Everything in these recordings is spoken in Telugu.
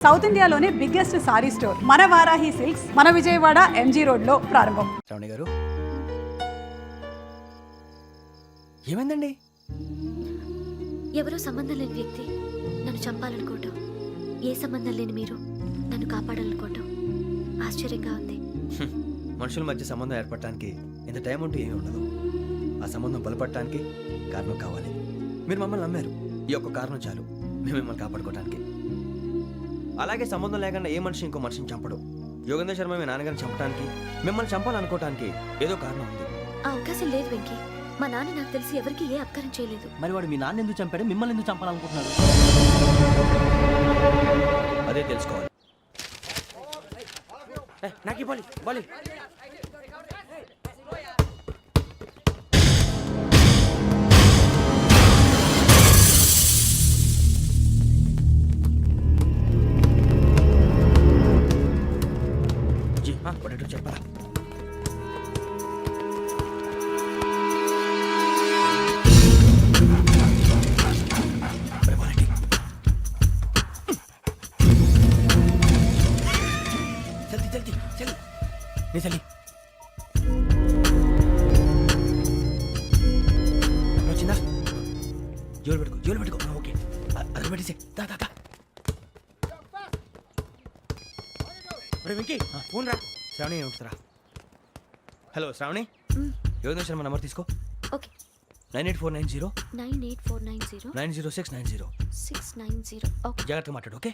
సౌత్ ఇండియాలోనే బిగ్గెస్ట్ సారీ స్టోర్ మన వారాహి సిల్క్స్ మన విజయవాడ ఎంజీ రోడ్ లో ప్రారంభం. శ్రావణి గారు ఏమైందండి? ఎవరో సంబంధం లేని వ్యక్తి నన్ను చంపాలనుకోవటం, ఏ సంబంధం లేని మీరు నన్ను కాపాడాలనుకోవటం ఆశ్చర్యంగా ఉంది. మనుషుల మధ్య సంబంధం ఏర్పడటానికి ఇంత టైం ఉంటూ ఏమీ ఉండదు. ఆ సంబంధం బలపడటానికి కారణం కావాలి. మీరు మమ్మల్ని నమ్మారు, ఈ ఒక్క కారణం చాలు మేము మిమ్మల్ని కాపాడుకోవడానికి. అలాగే సంబంధం లేకుండా ఏ మనిషి ఇంకో మనిషిని చంపడు. యోగేంద్ర శర్మ మీ నాన్నగారిని చంపడానికి, మిమ్మల్ని చంపాలనుకోవటానికి ఏదో కారణం ఉంది. ఆ అవకాశం లేదు వెంకీ. మా నాన్న నాకు తెలిసి ఎవరికి ఏ అపకారం చేయలేదు. మరి వాడు మీ నాన్న ఎందుకు చంపాడు, మిమ్మల్ని ఎందుకు చంపాలనుకుంటున్నాడు? అదే తెలుసుకోవాలి. నాకు బాలి బాలి చెప్పరా? జల్దీ నీ చల్లి వచ్చిందా? జోలు పెట్టుకో. ఓకే, అది పెట్టేసి దా. వెంకీ ఫోన్ రా. శ్రావణి ఏమిటిరా? హలో శ్రావణి, యోగేంద్ర శర్మ నంబర్ తీసుకో. ఓకే. 98490 98490 90690. 690. ఓకే. జాగ్రత్తగా మాట్లాడు. ఓకే.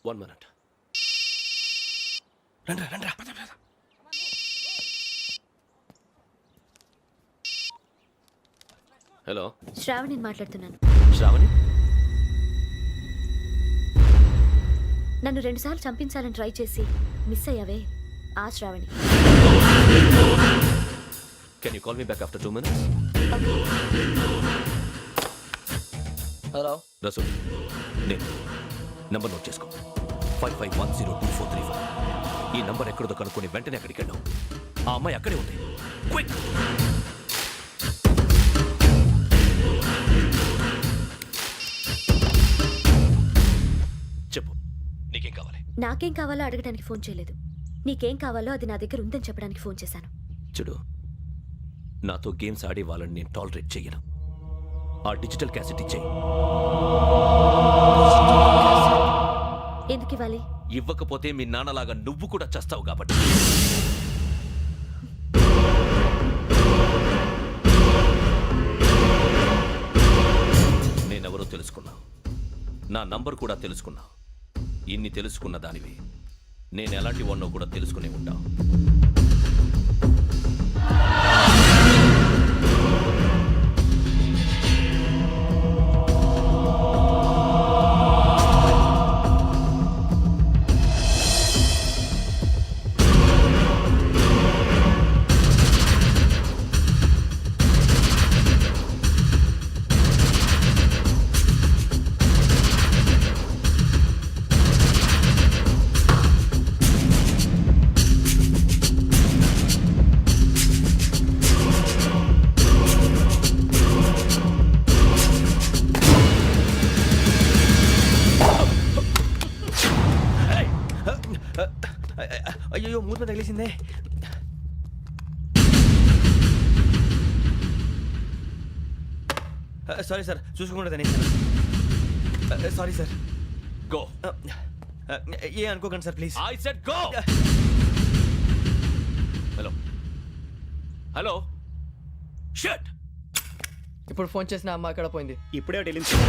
One minute. రండ్రా. హలో, శ్రావణిని మాట్లాడుతున్నాను. శ్రావణి. నన్ను 2 సార్లు చంపించాలని ట్రై చేసి మిస్ అయ్యావే, ఆ Shravani. Can you call me back after 2 minutes? Hello Rasool, నేను నంబర్ నోట్ చేసుకో. 55102435. ఈ నంబర్ ఎక్కడదో కనుక్కొని వెంటనే అక్కడికి వెళ్ళాం. ఆ అమ్మాయి అక్కడే ఉంది. క్విక్. చెప్పు, నీకేం కావాలి? నాకేం కావాలో అడగడానికి ఫోన్ చేయలేదు. నీకేం కావాలో అది నా దగ్గర ఉందని చెప్పడానికి ఫోన్ చేశాను. చూడు, నాతో గేమ్స్ ఆడే వాళ్ళని నేను టాలరేట్ చెయ్యను. ఆ డిజిటల్ క్యాసెట్ ఇచ్చేయి. ఎందుకు ఇవ్వాలి? ఇవ్వకపోతే మీ నాన్నలాగా నువ్వు కూడా చస్తావు కాబట్టి. నేనెవరో తెలుసుకున్నావు, నా నంబర్ కూడా తెలుసుకున్నావు. ఇన్ని తెలుసుకున్న దానివి నేను ఎలాంటి వాడినో కూడా తెలుసుకునే ఉంటావు. అయ్యో, మూత తగిలేసిందే. సారీ సార్, చూసుకోకుండా తినేసాను. Sorry sir. గో. ఏ అనుకోకండి sir, please. I said go. Hello shut. ఇప్పుడు ఫోన్ చేసిన అమ్మ అక్కడ పోయింది. ఇప్పుడే డెలివరీ.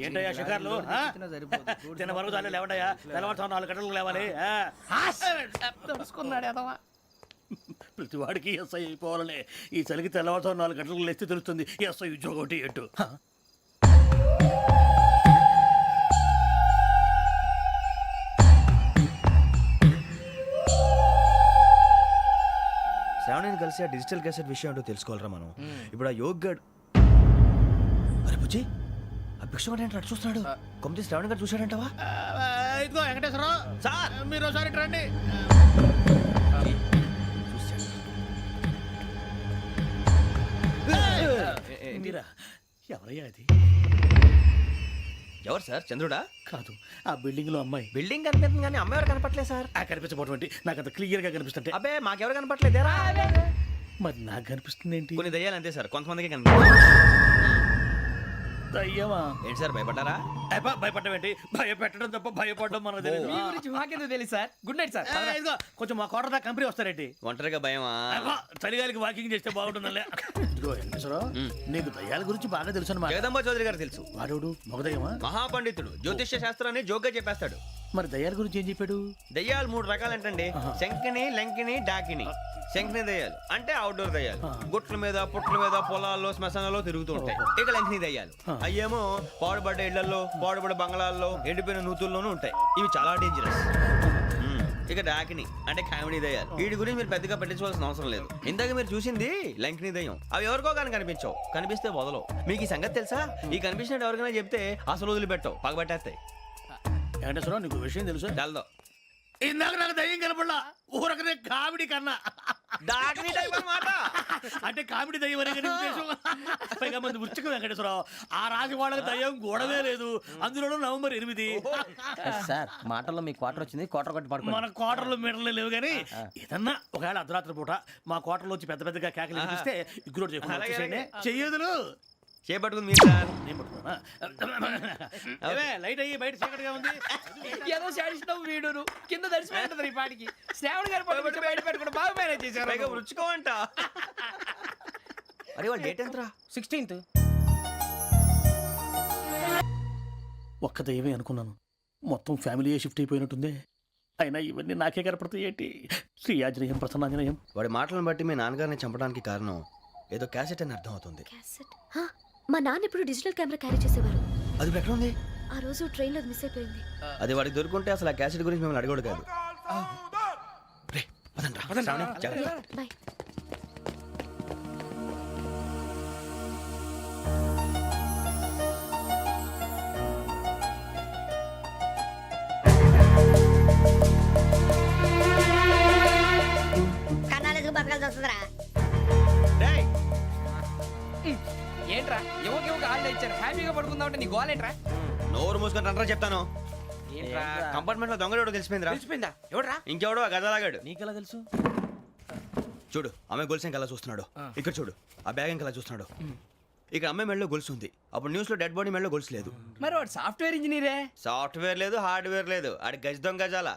ఏంటయ్యా షికార్లు తిన వరకు చాలే లేవండయ్యా తెల్లవారుతో 4 గంటలకు లేవాలి ప్రతి వాడికి ఎస్ఐ అయిపోవాలనే ఈ చలికి తెల్లవారుతో 4 గంటలకు లేస్తే తెలుస్తుంది ఎస్ఐ ఉద్యోగం ఒకటి ఎటు శ్రావణిని కలిసి ఆ డిజిటల్ క్యాసెట్ విషయం ఏంటో తెలుసుకోవాలరా మనం ఇప్పుడు ఆ యోగ్ గడ్ అరే బుజ్జి ఆ భిక్షం ఏంటో అటు చూస్తున్నాడు కొమ్మిది శ్రావణి గారు చూశాడంటావా ఇదిగో వెంకటేశ్వరరావు సార్ మీరు ఒకసారి రండి మీరా ఎవరయ్యా అది ఎవరు సార్ చంద్రుడా కాదు ఆ బిల్డింగ్ లో అమ్మాయి బిల్డింగ్ కనిపిస్తుంది కానీ అమ్మ ఎవరు కనపట్లేదు సార్ ఆ కనిపించబోటువంటి నాకు అంత క్లియర్ గా కనిపిస్తుంటే అబ్బే మాకెవరు కనపట్లేదేరా మరి నాకు కనిపిస్తుంది ఏంటి కొన్ని దయ్యాలు అంతే సార్ కొంతమందికి కనిపిస్తుంది అయ్యమా ఏంటి సార్ భయపడ్డారా భయపడడం ఏంటి భయపెట్టడం తప్ప భయపడడం మనకు తెలియదు మీ గురించి మాకెందుకు తెలుసు సార్ గుడ్ నైట్ సార్ ఇదిగో కొంచెం మా కోట దాకా కంపెనీ వస్తారేంటి ఒంటరిగా భయమా చలిగాలికి వాకింగ్ చేస్తే బాగుంటుందిలే ఇదిగో వెంకటేశ్వరరావు నీకు దయ్యాల గురించి బాగా తెలుసు అన్నమాట జగదంబ చౌదరి గారు తెలుసు వాడు మగదయ్యమా మహాపండితుడు జ్యోతిష్య శాస్త్రాన్ని జోగ్గా చెప్పేస్తాడు మరి దయ్యాల గురించి ఏం చెప్పాడు దయ్యాలు 3 రకాలంటండి శంకిని లంకిని డాకిని శంకిని దయ్యాలు అంటే అవుట్డోర్ దయ్యాలు గుట్ల మీద పుట్ల మీద పొలాల్లో శ్మశానాల్లో తిరుగుతూ ఉంటాయి ఇక లంకిని దయ్యాలు అయ్యేమో పాడుబడ్డ ఇళ్లలో పాడుబడ్డ బంగ్లాల్లో ఎండిపోయిన నూతుల్లోనూ ఉంటాయి ఇవి చాలా డేంజరస్ ఇక డాకిని అంటే కామెడీ దయ్యాలు వీటి గురించి మీరు పెద్దగా పట్టించుకోవాల్సిన అవసరం లేదు ఇందాక మీరు చూసింది లంకిని దయ్యం అవి ఎవరికో కానీ కనిపించవు కనిపిస్తే వదలవు మీకు ఈ సంగతి తెలుసా ఈ కనిపించినట్టు ఎవరికైనా చెప్తే అసలు వదిలిపెట్టవు పగబట్టేస్తాయి వెంకటేశ్వరరావు నీకు విషయం తెలుసు డల్దో ఇందాక నాకు దయ్యం కనపడలా ఊరకనే కామెడీ కన్నా డాకిని టైప్ అన్నమాట అంటే కామెడీ దయ్యం అనే కదా ఉద్దేశం పైగా మంది ఉచ్చకం వెంకటేశ్వరరావు ఆ రాజు వాళ్ళకి దయ్యం గొడవే లేదు అందులోనూ నవంబర్ 8 సార్ మాటల్లో మీ క్వార్టర్ వచ్చింది క్వార్టర్ కొట్టి పడుకో మన కోటర్లో మీటర్లు లేవు కానీ ఏదన్నా ఒకవేళ అర్ధరాత్రి పూట మా కోటర్లో వచ్చి పెద్ద పెద్దగా కేకలు వినిపిస్తే ఇగ్గురు చేయకుండా చెయ్యదులు చేపట్టుకుంది మీరు సార్ నేను పట్టుకున్నా లైట్ అయ్యి బయట చీకటిగా ఉంది ఏదో శాడిస్తావు వీడును కింద దర్శనం ఈ పాటికి శ్రావణ్ గారు పట్టుకొచ్చి బయట పెట్టుకుని బాగా మేనేజ్ చేశారు పైగా రుచుకోవంట అరే వాళ్ళ డేట్ ఎంతరా 16th ఒక్క దయ్యమే అనుకున్నాను మొత్తం ఫ్యామిలీ షిఫ్ట్ అయిపోయినట్టుందే అయినా ఇవన్నీ నాకే కనపడతాయి ఏంటి శ్రీ ఆంజనేయం ప్రసన్నాంజనేయం వాడి మాటలను బట్టి మీ నాన్నగారిని చంపడానికి కారణం ఏదో క్యాసెట్ అని అర్థం అవుతుంది క్యాసెట్ మా నాన్న ఇప్పుడు డిజిటల్ కెమెరా క్యారీ చేసేవారు అది ఇప్పుడు ఎక్కడ ఉంది ఆ రోజు ట్రైన్లో మిస్ అయిపోయింది అది వాడికి దొరుకుంటే అసలు ఆ క్యాసెట్ గురించి మిమ్మల్ని అడగడు కాదు రే, పదండ్రా. శ్రావణి, జాగ్రత్త. బాయ్ కన్నాలకు బతకాల్సి వస్తుందిరా రేయ్, ఏంట్రా ఎవరికి ఆళ్ళు ఇచ్చారు హ్యాపీగా పడుకుందాం అంటే నీ గోల్ ఏంట్రా నోరు మూసుకొని రండ్రా చెప్తాను ఏంట్రా కంపార్ట్మెంట్ లో దొంగడు తెలిసిపోయిందిరా తెలిసిపోయిందా ఎవడ్రా ఇంకెవడో ఆ గదలాగాడు నీకెలా తెలుసు చూడు ఆమె గొలుసు ఇంకలా చూస్తున్నాడు ఇక్కడ చూడు ఆ బ్యాగ్ ఇంకలా చూస్తున్నాడు ఇక్కడ అమ్మాయి మెడలో గొలుసు ఉంది అప్పుడు న్యూస్ లో డెడ్ బాడీ మెడలో గొలుసు లేదు మరి వాడు సాఫ్ట్వేర్ ఇంజనీరే సాఫ్ట్వేర్ లేదు హార్డ్వేర్ లేదు ఆడి గజ దొంగ గజాల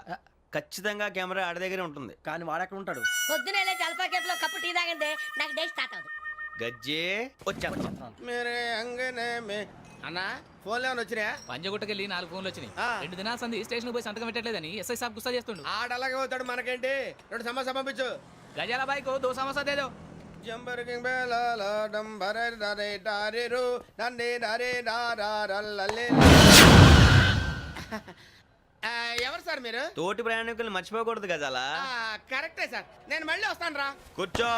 ఖచ్చితంగా కెమెరా ఆడి దగ్గరే ఉంటుంది కానీ వాడెక్కడ ఉంటాడు పొద్దునే లేచి అల్ఫా కేఫ్ లో కప్పు టీ తాగిందే నాకు డే స్టార్ట్ అవుతుంది గజ్జే వచ్చా అన్నా ఫోన్లో ఏమైనా వచ్చినాయా పంజగుట్టకెళ్ళి 4 ఫోన్లు వచ్చినాయి 2 దినాల సంది స్టేషన్ పోయి సంతకం పెట్టలేదని ఎస్ఐ సాబ్ గుస్తా చేస్తుండు ఆడలాగే పోతాడు మనకేంటి 2 సమస్య పంపించు గజాల బైక్ 2 సమస్య దేదో జంబరకింగ్ బేలాల డంబరే డరే డారిరు నందే డరే డారల్లలే ఎవరు సార్ మీరు తోటి ప్రయాణికులు మర్చిపోకూడదు గజాల కరెక్టే సార్ నేను మళ్ళీ వస్తాను రా కూర్చో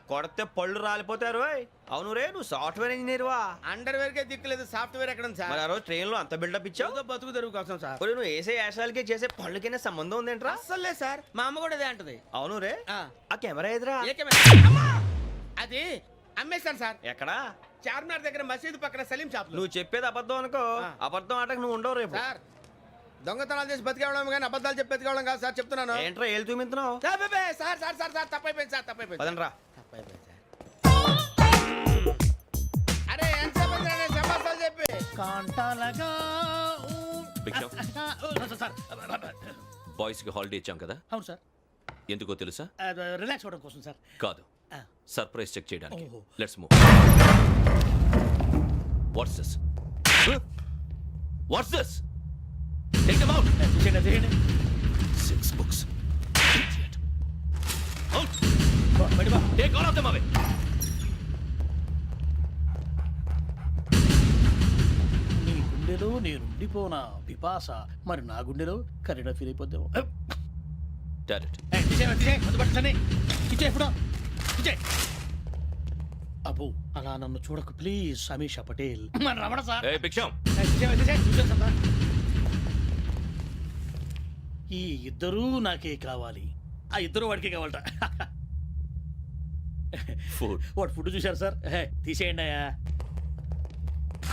కొడితే పళ్ళు రాలిపోతారు ఓయ్. అవును రే నువ్వు సాఫ్ట్వేర్ ఇంజనీర్ వా అండర్వేర్ కే దిక్కులేదు సాఫ్ట్వేర్ ఎక్కడ ఉంది సార్ మరి ఆ రోజు ట్రైన్ లో అంత బిల్డప్ ఇచ్చావు ఏదో బతుకు తెరుగు కోసం సార్ ఒరేయ్, నువ్వు వేసే యాశాలకి చేసే పళ్ళకైనా సంబంధం ఉందేంట్రా అస్సలే సార్ మా అమ్మ కూడా అదే అంటది అవును రే ఆ. ఆ కెమెరా ఎదురా అమ్మా! అది అమ్మేశాను సార్ ఎక్కడా చార్మినార్ దగ్గర మసీదు పక్కన సలీం షాప్ నువ్వు చెప్పేది అబద్ధం అనుకో ఆ. అబద్ధం ఆటకు నువ్వు ఉండవు రేపు సార్ దొంగతనాలు చేసి బతికేవడం కానీ అబద్ధాలు చెప్పి బతికేవడం కాదు సార్ చెప్తున్నాను ఏంట్రా ఏళ్ళు చూపించినావు sir sir sir sir sir తప్పైపోయింది సార్ తప్పైపోయింది పదండ్రా తప్పైపోయింది సార్ అరే ఎంత సమాసాలు చెప్పి కాంటాలగా భిక్షం సార్ బాయ్స్ కి హాలిడే ఇచ్చాం కదా అవును సార్ ఎందుకో తెలుసా రిలాక్స్ అవ్వడం కోసం సార్ కాదు సర్ప్రైజ్ చెక్ చేయడానికి ఓహో. Let's move what's this what's this? Take them out. తీసేయండి. 6 books. Idiot. Out. బయట బా. Take all of them away. నీ గుండెలో నేనుండిపోనా పిపాస, మరి నా గుండెలో కరీడా ఫీల్ అయిపోద్దాము. Direct. అబ్బో అలా నన్ను చూడకు please Sameesha Patel. Hey, Biksham. ఈ ఇద్దరూ నాకే కావాలి, ఆ ఇద్దరు వాడికే కావాలట. Food. వాడు ఫుడ్ చూశారు సార్. తీసేయండి అయ్యా.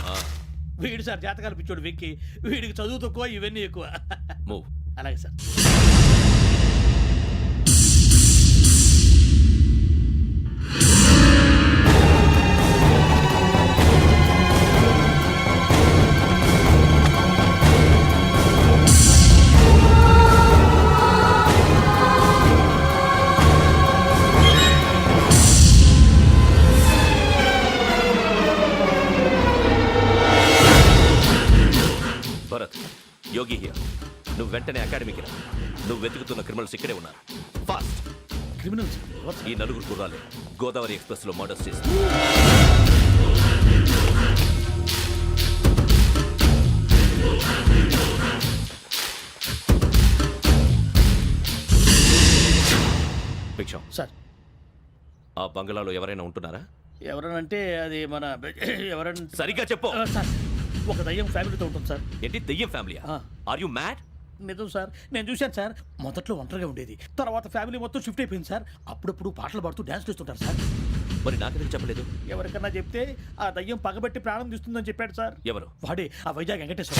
Ah, వీడు సార్ జాతకాలు పిచ్చోడు వెక్కి, వీడికి చదువు తక్కువ ఇవన్నీ ఎక్కువ. move. అలాగే సార్. Bharat, Yogi here. నువ్వు వెంటనే అకాడమీకి రా. నువ్వు వెతుకుతున్న క్రిమినల్స్ ఇక్కడే ఉన్నారు. ఫాస్ట్. క్రిమినల్స్ ఈ నలుగురు కుర్రాలు గోదావరి ఎక్స్ప్రెస్ లో మర్డర్స్ చేసి భిక్షం, సార్. ఆ బంగళాలో ఎవరైనా ఉంటున్నారా? ఎవరనంటే అది మన ఎవరంటే సరిగ్గా చెప్పు. సార్, ఒక దయ్యం ఫ్యామిలీతో ఉంటుంది సార్. ఏంటి దెయ్యం ఫ్యామిలీ? ఆ. Are you mad? నిజం సార్, నేను చూశాను సార్. మొదట్లో ఒంటరిగా ఉండేది, తర్వాత ఫ్యామిలీ మొత్తం షిఫ్ట్ అయిపోయింది సార్. అప్పుడప్పుడు పాటలు పాడుతూ డ్యాన్స్ చేస్తుంటారు సార్. మరి నాకెందుకు చెప్పలేదు? ఎవరికన్నా చెప్తే ఆ దయ్యం పగబెట్టి ప్రాణం తీస్తుందని చెప్పాడు సార్. ఎవరు? వాడే ఆ వైజాగ్ వెంకటేశ్వర.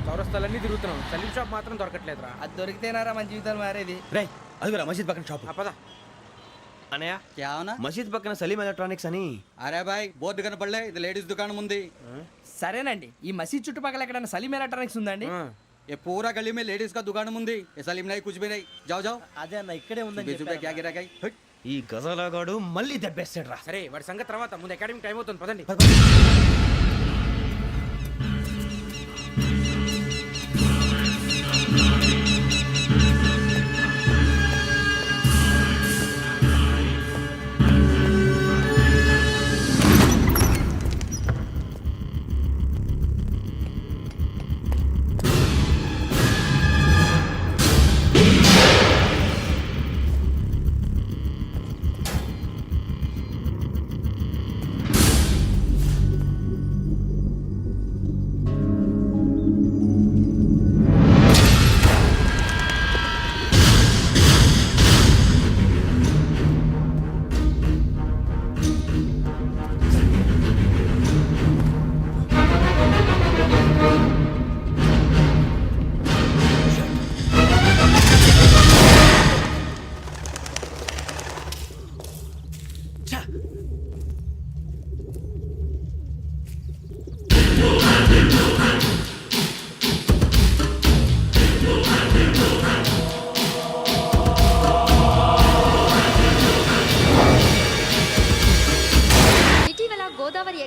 చౌరస్తాలన్నీ తిరుగుతున్నాం, సలీం షాప్ మాత్రం దొరకట్లేదురా. అది దొరికితేనారా మన జీవితాలు మారేది. రే అదిగురా మసీద్ పక్కన షాప్. పద. అన్నయ్య क्या होना? మసీద్ పక్కన సలీం ఎలక్ట్రానిక్స్ అని. अरे भाई బోర్డు కనపడలే, ఇది లేడీస్ దుకాణం ఉంది. సరేనండి, ఈ మసీద్ చుట్టుపక్కల ఎక్కడైనా సలీం ఎలక్ట్రానిక్స్ ఉందండి? ये पूरा गली में लेडीज का दुकान मुंदी, ये सलीम नहीं कुछ भी नहीं. जाओ जाओ. అదే అన్న ఇక్కడే बीस रुपए क्या गिरा गई. ఈ గజాలగాడు మళ్ళీ దెబ్బేస్తాడు రా. సరే వాడి సంగతి తర్వాత, ముందు అకాడమిక్ టైం అవుతుంది, పదండి.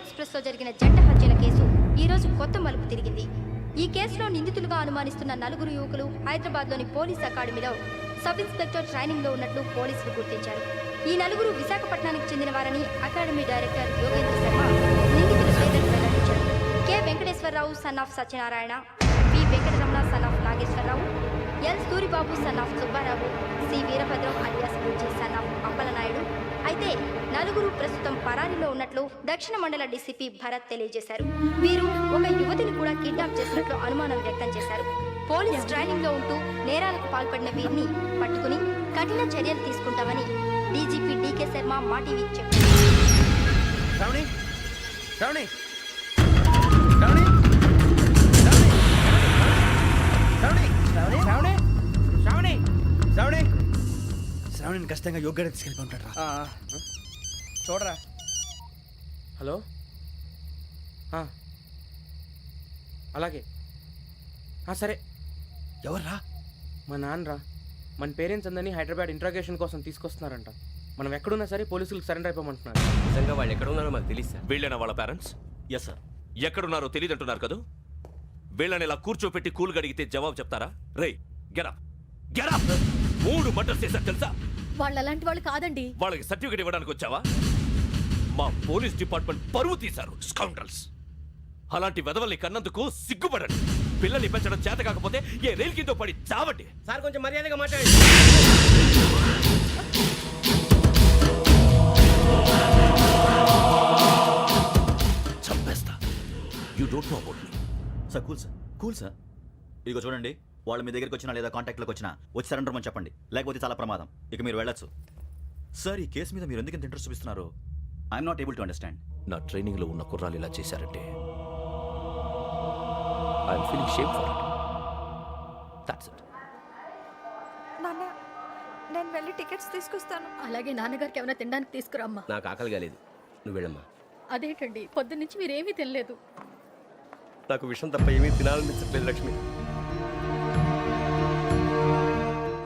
ఎక్స్ప్రెస్ లో జరిగిన జంట హత్యల కేసు ఈ రోజు కొత్త మలుపు తిరిగింది. ఈ కేసులో నిందితులుగా అనుమానిస్తున్న నలుగురు యువకులు హైదరాబాద్లోని పోలీస్ అకాడమీలో సబ్ ఇన్స్పెక్టర్ ట్రైనింగ్ లో ఉన్నట్లు పోలీసులు గుర్తించారు. ఈ నలుగురు విశాఖపట్నానికి చెందిన వారని అకాడమీ డైరెక్టర్ యోగేంద్ర శర్మ నిందితుల పేర్లను వెల్లడించారు. K Venkateswararao son of Satyanarayana, P Venkataramana son of Nageswararao, L Suribabu son of Subbarao, C Veerabhadram alias Bujji son of Appalanaidu. అయితే నలుగురు ప్రస్తుతం పరారీలో ఉన్నట్లు దక్షిణ మండల డీసీపీ భరత్ తెలియజేశారు. వీరు ఒక యువతిని కూడా కిడ్నాప్ చేసినట్లు అనుమానం వ్యక్తం చేశారు. పోలీస్ ట్రైనింగ్ లో ఉంటూ నేరాలకు పాల్పడిన వీరిని పట్టుకుని కఠిన చర్యలు తీసుకుంటామని డీజీపీ డీకే శర్మ మా టీవీకి చెప్పారు. శ్రావణి శ్రావణి శ్రావణి శ్రావణి శ్రావణి శ్రావణి శ్రావణి శ్రావణి శ్రావణిని ఖచ్చితంగా యోగ్యత తీసుకెళ్ళి ఉంటాడు రా. చూడరా. హలో, అలాగే సరే. ఎవర్రా? మా నాన్నరా. మన పేరెంట్స్ అందరినీ హైదరాబాద్ ఇంట్రాగేషన్ కోసం తీసుకొస్తున్నారంట. మనం ఎక్కడున్నా సరే పోలీసులకు సరెండర్ అయిపోమంటున్నారు. నిజంగా వాళ్ళు ఎక్కడ ఉన్నారో మాకు తెలియదు సార్. వీళ్ళేనా వాళ్ళ పేరెంట్స్? Yes sir. ఎక్కడున్నారో తెలియదంటున్నారు కదా. వీళ్ళని ఇలా కూర్చోపెట్టి కూల్ గడిగితే జవాబు చెప్తారా? రేయ్ గెటప్ గెటప్ 3 మర్డర్స్ చేశారు తెలుసా? వాళ్ళు అలాంటి వాళ్ళు కాదండి. వాళ్ళకి సర్టిఫికేట్ ఇవ్వడానికి వచ్చావా? మా పోలీస్ డిపార్ట్మెంట్ పరువు తీశారు స్కౌండ్రల్స్. అలాంటి వెధవల్ని కన్నందుకు సిగ్గుపడండి. పిల్లల్ని పెంచడం చేత కాకపోతే ఏ రైలు కింద పడి చావండి. సార్ కొంచెం మర్యాదగా మాట్లాడండి. చంపేస్తా. You don't know about me. Sir cool sir. ఇదిగో చూడండి, వాళ్ళు మీ దగ్గరికి వచ్చినా లేదా కాంటాక్ట్లోకి వచ్చినా వచ్చి సరెండర్ అని చెప్పండి, లేకపోతే చాలా ప్రమాదం. ఇక మీరు వెళ్ళొచ్చు. సార్, ఈ కేసు మీద మీరు ఎందుకు ఇంత ఇంట్రెస్ట్ చూపిస్తున్నారు? I'm not able to understand. నా ట్రైనింగ్లో ఉన్న కుర్రాలు ఇలా చేశారంటే I'm feeling shame for it. That's it. నాన్న, నేను వెళ్ళి టికెట్స్ తీసుకొస్తాను. అలాగే నాన్నగారికి ఏమైనా తినడానికి తీసుకురామ్మా. నాకు ఆకలి కాలేదు, నువ్వు వెళ్ళమ్మా. అదేంటండి, పొద్దున్నుంచి మీరేమీ తినలేదు. నాకు విషయం తప్ప ఏమీ తినాలనిపించట్లేదు లక్ష్మి.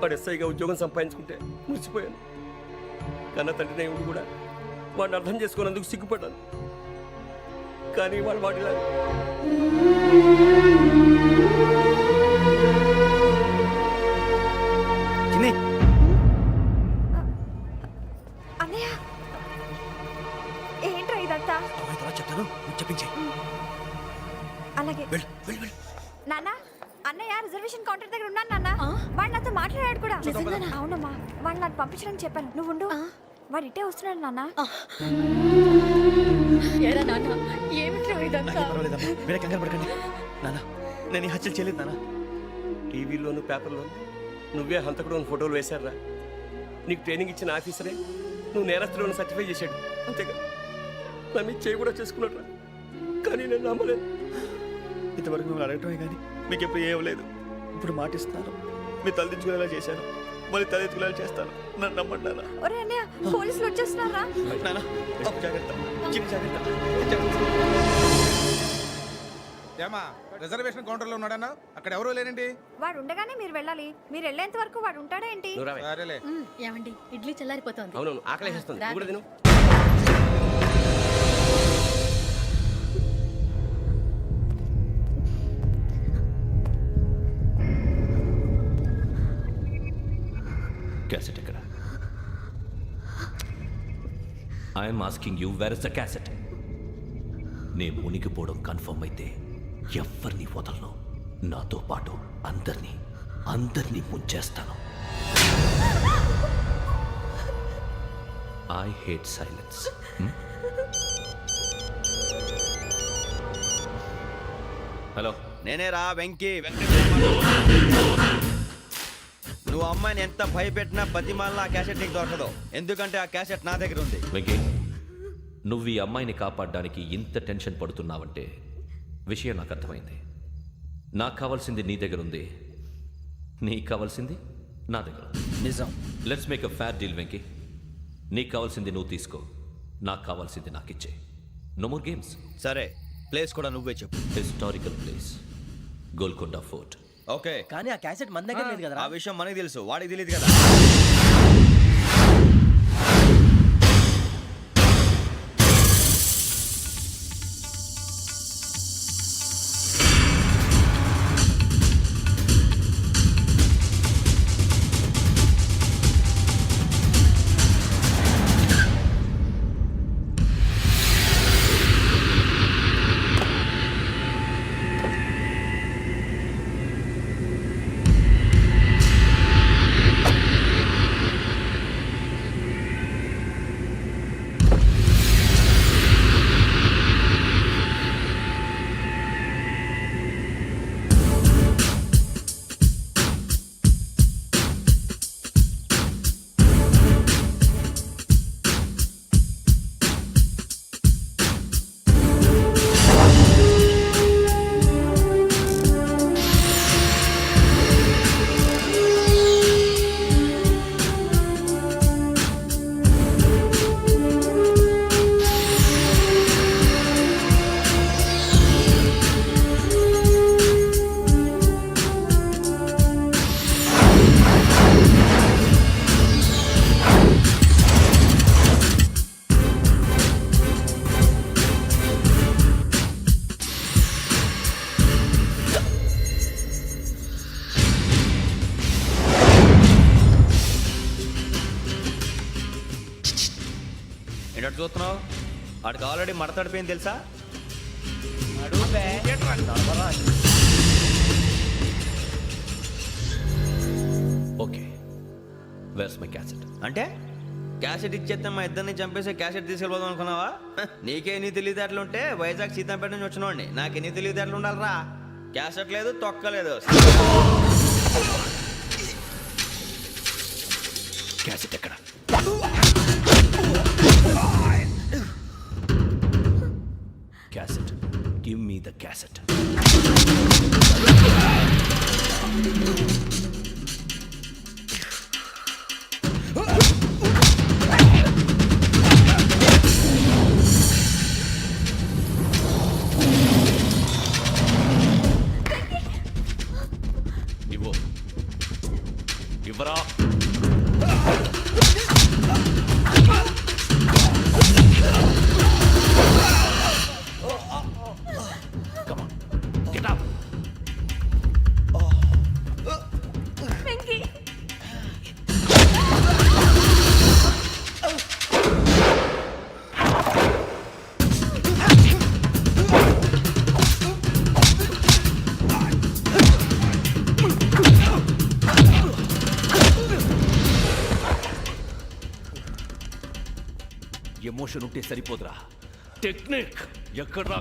వాడు ఎస్ఐగా ఉద్యోగం సంపాదించుకుంటే మురిసిపోయాను. కన్న తండ్రినే ఉండి కూడా వాడిని అర్థం చేసుకున్నందుకు సిగ్గుపడ్డాను. కానీ వాళ్ళు వాడిలా అన్నయ్య, ఏంట్రా ఇదంతా? చెప్తాను, చెప్పించే. అలాగే నాన్న, అన్నయ్య రిజర్వేషన్ కౌంటర్ దగ్గర ఉన్నాను నాన్న. వాడు నాతో మాట్లాడాడు కూడా. అవునమ్మా, వాడు నాకు పంపించడానికి చెప్పాను. నువ్వు ఉండు, వాడు ఇట్టే వస్తున్నాడు నాన్న. మీరే కంగారు పడకండి నాన్న. నేను ఈ హత్యలు చేయలేదు నాన్న. టీవీలోను పేపర్లోను నువ్వే హంతకుడు అని ఫోటోలు వేశారా? నీకు ట్రైనింగ్ ఇచ్చిన ఆఫీసరే నువ్వు నేరస్తులను సర్టిఫై చేశాడు. అంతేగా, నా మీద చేయి కూడా చేసుకున్నాడు. కానీ నేను నమ్మలేదు. ఇంతవరకు మిమ్మల్ని అడగటమే కానీ మీకు ఎప్పుడు ఏమలేదు. ఇప్పుడు మాటిస్తాను, మీ తలదించుకునేలా చేశాను, మళ్ళీ తలెత్తుకునేలా చేస్తాను. నన్ను నమ్మండి నాన్న. ఒరే అన్నయ్య, పోలీసులు వచ్చేస్తున్నారా? నాన్న, జాగ్రత్త, చిన్న జాగ్రత్త. ఏమా రిజర్వేషన్ కౌంటర్ లో ఉన్నాడన్నా? అక్కడ ఎవరూ లేనండి. వాడు ఉండగానే మీరు వెళ్ళాలి. మీరు వెళ్ళేంత వరకు వాడు ఉంటాడా ఏంటి? సరేలే. ఏమండి, ఇడ్లీ చల్లారిపోతుంది. అవును, ఆకలేస్తుంది. నువ్వు కూడా తిను. క్యాసెట్ ఎక్కడ? I'm asking you, where is the cassette? నే మునిగిపోవడం కన్ఫర్మ్ అయితే ఎవ్వరిని వదలను. నాతో పాటు అందరినీ ముంచేస్తాను. I hate silence. హలో, నేనే రా వెంకీ. నువ్వు అమ్మాయిని ఎంత భయపెట్టినా బతిమాలినా ఆ క్యాసెట్ నీకు దొరకదు. ఎందుకంటే ఆ క్యాసెట్ నా దగ్గర ఉంది. వెంకీ, నువ్వు ఈ అమ్మాయిని కాపాడడానికి ఇంత టెన్షన్ పడుతున్నావంటే విషయం నాకు అర్థమైంది. నాకు కావాల్సింది నీ దగ్గర ఉంది, నీకు కావాల్సింది నా దగ్గర. నిజం. Let's make a fair deal Venky. నీకు కావాల్సింది నువ్వు తీసుకో, నాకు కావాల్సింది నాకు ఇచ్చే. No more games. సరే, ప్లేస్ కూడా నువ్వే చెప్పు. Historical place, Golconda fort. Okay, కానీ ఆ క్యాసెట్ మన దగ్గర లేదు కదా. ఆ విషయం మనకి తెలుసు, వాడికి తెలియదు కదా. ఏంటంటే చూస్తున్నావు? వాడికి ఆల్రెడీ మడతడిపోయింది తెలుసా? Okay, where's my cassette? అంటే క్యాసెట్ ఇచ్చేస్తే మా ఇద్దరిని చంపేసి క్యాసెట్ తీసుకెళ్ళిపోదాం అనుకున్నావా? నీకే ఎన్ని తెలివితేటలు ఉంటే వైజాగ్ సీతంపేట నుంచి వచ్చినవాడిని. నాకు ఎన్ని తెలివితేటలు ఉండాలరా? క్యాసెట్ లేదు, తొక్కలేదు. క్యాసెట్ ఎక్కడ? Cassette, give me the cassette. ఇవ్వు, ఇవ్వరా. Come on, get up. Emotion ఉంటే సరిపోదురా, టెక్నిక్ ఎక్కడ్రా?